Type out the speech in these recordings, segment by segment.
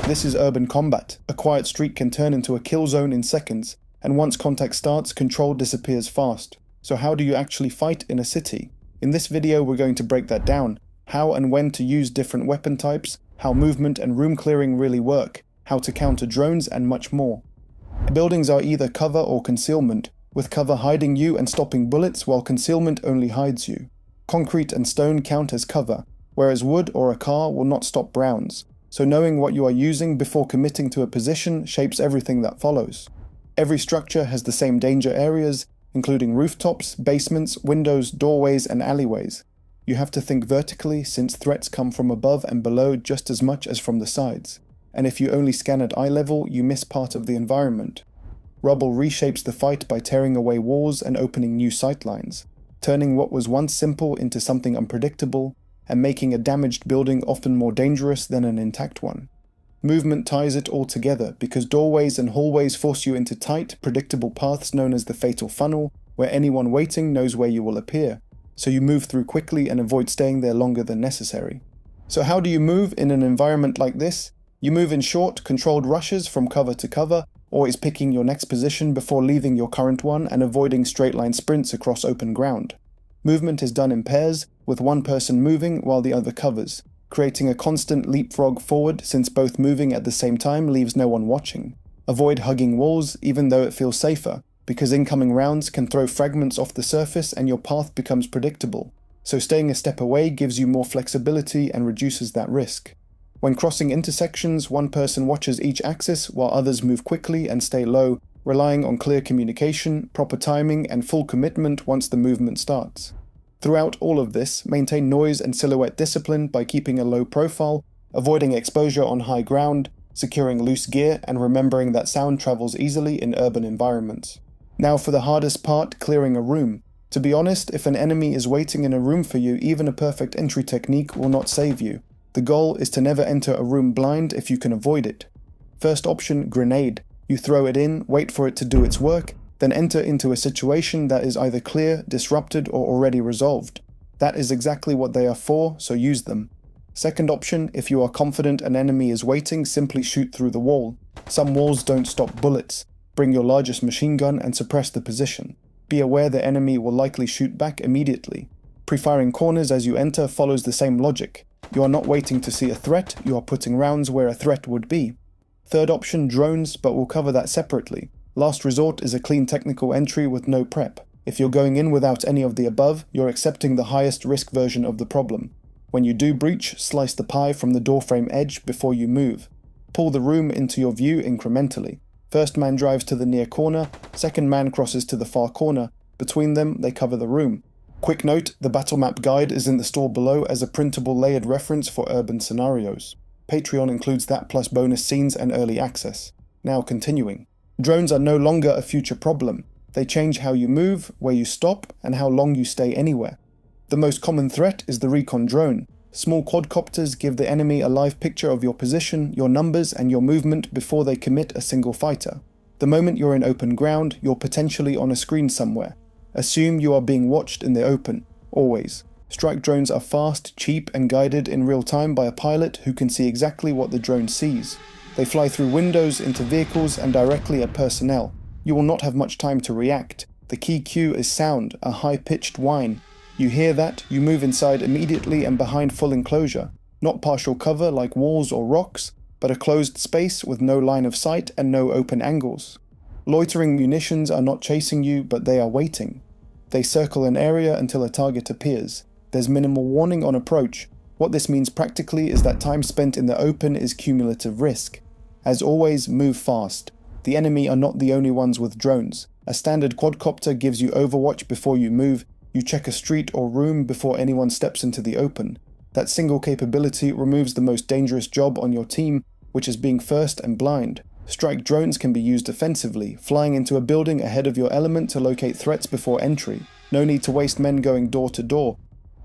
This is urban combat. A quiet street can turn into a kill zone in seconds, and once contact starts, control disappears fast. So how do you actually fight in a city? In this video we're going to break that down, how and when to use different weapon types, how movement and room clearing really work, how to counter drones, and much more. Buildings are either cover or concealment, with cover hiding you and stopping bullets while concealment only hides you. Concrete and stone count as cover, whereas wood or a car will not stop rounds. So knowing what you are using before committing to a position shapes everything that follows. Every structure has the same danger areas, including rooftops, basements, windows, doorways, and alleyways. You have to think vertically since threats come from above and below just as much as from the sides. And if you only scan at eye level, you miss part of the environment. Rubble reshapes the fight by tearing away walls and opening new sightlines, turning what was once simple into something unpredictable, and making a damaged building often more dangerous than an intact one. Movement ties it all together because doorways and hallways force you into tight, predictable paths known as the fatal funnel, where anyone waiting knows where you will appear, so you move through quickly and avoid staying there longer than necessary. So how do you move in an environment like this? You move in short, controlled rushes from cover to cover, always picking your next position before leaving your current one and avoiding straight-line sprints across open ground. Movement is done in pairs, with one person moving while the other covers, creating a constant leapfrog forward since both moving at the same time leaves no one watching. Avoid hugging walls even though it feels safer, because incoming rounds can throw fragments off the surface and your path becomes predictable, so staying a step away gives you more flexibility and reduces that risk. When crossing intersections, one person watches each axis while others move quickly and stay low, relying on clear communication, proper timing, and full commitment once the movement starts. Throughout all of this, maintain noise and silhouette discipline by keeping a low profile, avoiding exposure on high ground, securing loose gear, and remembering that sound travels easily in urban environments. Now for the hardest part, clearing a room. To be honest, if an enemy is waiting in a room for you, even a perfect entry technique will not save you. The goal is to never enter a room blind if you can avoid it. First option, grenade. You throw it in, wait for it to do its work, then enter into a situation that is either clear, disrupted, or already resolved. That is exactly what they are for, so use them. Second option, if you are confident an enemy is waiting, simply shoot through the wall. Some walls don't stop bullets. Bring your largest machine gun and suppress the position. Be aware the enemy will likely shoot back immediately. Pre-firing corners as you enter follows the same logic. You are not waiting to see a threat, you are putting rounds where a threat would be. Third option, drones, but we'll cover that separately. Last resort is a clean technical entry with no prep. If you're going in without any of the above, you're accepting the highest risk version of the problem. When you do breach, slice the pie from the doorframe edge before you move. Pull the room into your view incrementally. First man drives to the near corner, second man crosses to the far corner. Between them, they cover the room. Quick note, the battle map guide is in the store below as a printable layered reference for urban scenarios. Patreon includes that plus bonus scenes and early access. Now continuing. Drones are no longer a future problem. They change how you move, where you stop, and how long you stay anywhere. The most common threat is the recon drone. Small quadcopters give the enemy a live picture of your position, your numbers, and your movement before they commit a single fighter. The moment you're in open ground, you're potentially on a screen somewhere. Assume you are being watched in the open, always. Strike drones are fast, cheap, and guided in real time by a pilot who can see exactly what the drone sees. They fly through windows, into vehicles, and directly at personnel. You will not have much time to react. The key cue is sound, a high-pitched whine. You hear that, you move inside immediately and behind full enclosure. Not partial cover like walls or rocks, but a closed space with no line of sight and no open angles. Loitering munitions are not chasing you, but they are waiting. They circle an area until a target appears. There's minimal warning on approach. What this means practically is that time spent in the open is cumulative risk. As always, move fast. The enemy are not the only ones with drones. A standard quadcopter gives you overwatch before you move. You check a street or room before anyone steps into the open. That single capability removes the most dangerous job on your team, which is being first and blind. Strike drones can be used offensively, flying into a building ahead of your element to locate threats before entry. No need to waste men going door to door.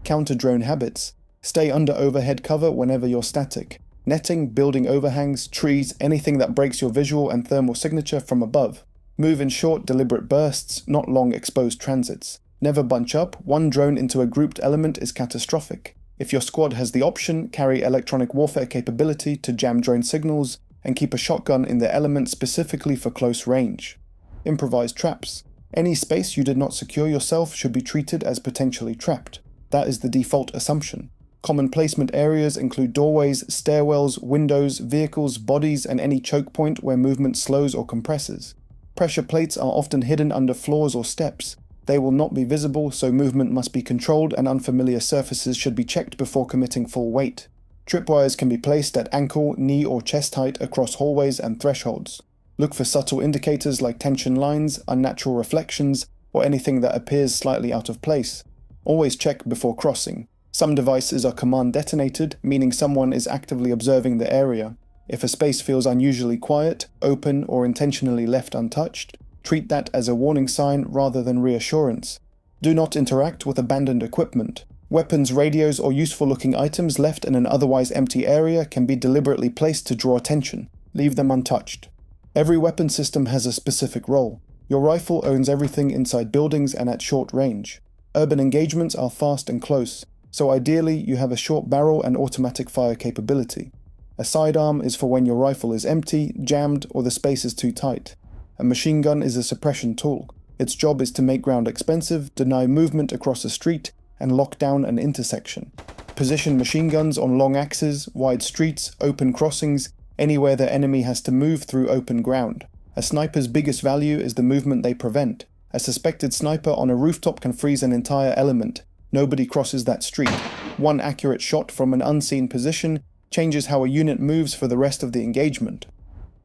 Counter drone habits. Stay under overhead cover whenever you're static. Netting, building overhangs, trees, anything that breaks your visual and thermal signature from above. Move in short, deliberate bursts, not long exposed transits. Never bunch up. One drone into a grouped element is catastrophic. If your squad has the option, carry electronic warfare capability to jam drone signals, and keep a shotgun in their element specifically for close range. Improvised traps. Any space you did not secure yourself should be treated as potentially trapped. That is the default assumption. Common placement areas include doorways, stairwells, windows, vehicles, bodies, and any choke point where movement slows or compresses. Pressure plates are often hidden under floors or steps. They will not be visible, so movement must be controlled and unfamiliar surfaces should be checked before committing full weight. Tripwires can be placed at ankle, knee, or chest height across hallways and thresholds. Look for subtle indicators like tension lines, unnatural reflections, or anything that appears slightly out of place. Always check before crossing. Some devices are command detonated, meaning someone is actively observing the area. If a space feels unusually quiet, open, or intentionally left untouched, treat that as a warning sign rather than reassurance. Do not interact with abandoned equipment. Weapons, radios, or useful-looking items left in an otherwise empty area can be deliberately placed to draw attention. Leave them untouched. Every weapon system has a specific role. Your rifle owns everything inside buildings and at short range. Urban engagements are fast and close, so ideally you have a short barrel and automatic fire capability. A sidearm is for when your rifle is empty, jammed, or the space is too tight. A machine gun is a suppression tool. Its job is to make ground expensive, deny movement across a street, and lock down an intersection. Position machine guns on long axes, wide streets, open crossings, anywhere the enemy has to move through open ground. A sniper's biggest value is the movement they prevent. A suspected sniper on a rooftop can freeze an entire element. Nobody crosses that street. One accurate shot from an unseen position changes how a unit moves for the rest of the engagement.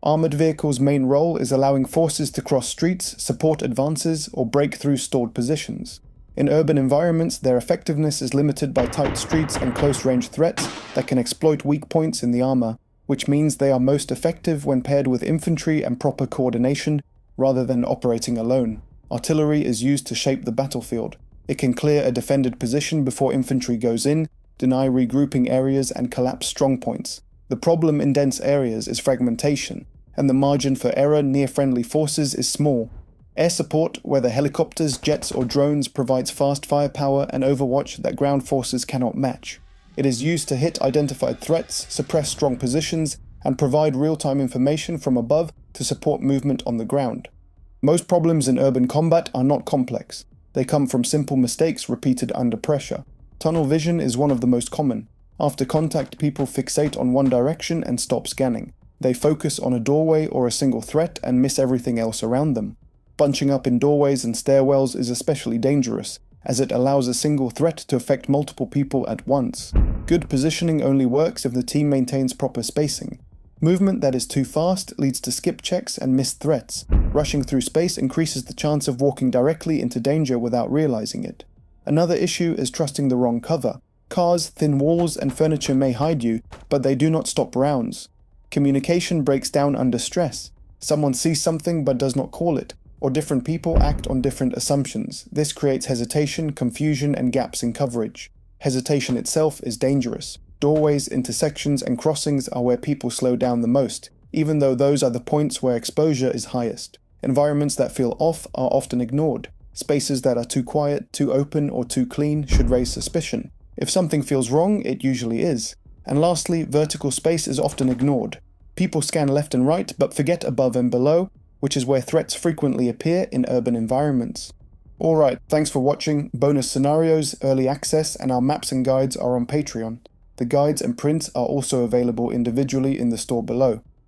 Armored vehicles' main role is allowing forces to cross streets, support advances, or break through stored positions. In urban environments, their effectiveness is limited by tight streets and close-range threats that can exploit weak points in the armor, which means they are most effective when paired with infantry and proper coordination, rather than operating alone. Artillery is used to shape the battlefield. It can clear a defended position before infantry goes in, deny regrouping areas, and collapse strongpoints. The problem in dense areas is fragmentation, and the margin for error near friendly forces is small. Air support, whether helicopters, jets, or drones, provides fast firepower and overwatch that ground forces cannot match. It is used to hit identified threats, suppress strong positions, and provide real-time information from above to support movement on the ground. Most problems in urban combat are not complex. They come from simple mistakes repeated under pressure. Tunnel vision is one of the most common. After contact, people fixate on one direction and stop scanning. They focus on a doorway or a single threat and miss everything else around them. Bunching up in doorways and stairwells is especially dangerous, as it allows a single threat to affect multiple people at once. Good positioning only works if the team maintains proper spacing. Movement that is too fast leads to skip checks and missed threats. Rushing through space increases the chance of walking directly into danger without realizing it. Another issue is trusting the wrong cover. Cars, thin walls, and furniture may hide you, but they do not stop rounds. Communication breaks down under stress. Someone sees something but does not call it, or different people act on different assumptions. This creates hesitation, confusion, and gaps in coverage. Hesitation itself is dangerous. Doorways, intersections, and crossings are where people slow down the most, even though those are the points where exposure is highest. Environments that feel off are often ignored. Spaces that are too quiet, too open, or too clean should raise suspicion. If something feels wrong, it usually is. And lastly, vertical space is often ignored. People scan left and right but forget above and below, which is where threats frequently appear in urban environments. Alright, thanks for watching. Bonus scenarios, early access, and our maps and guides are on Patreon. The guides and prints are also available individually in the store below.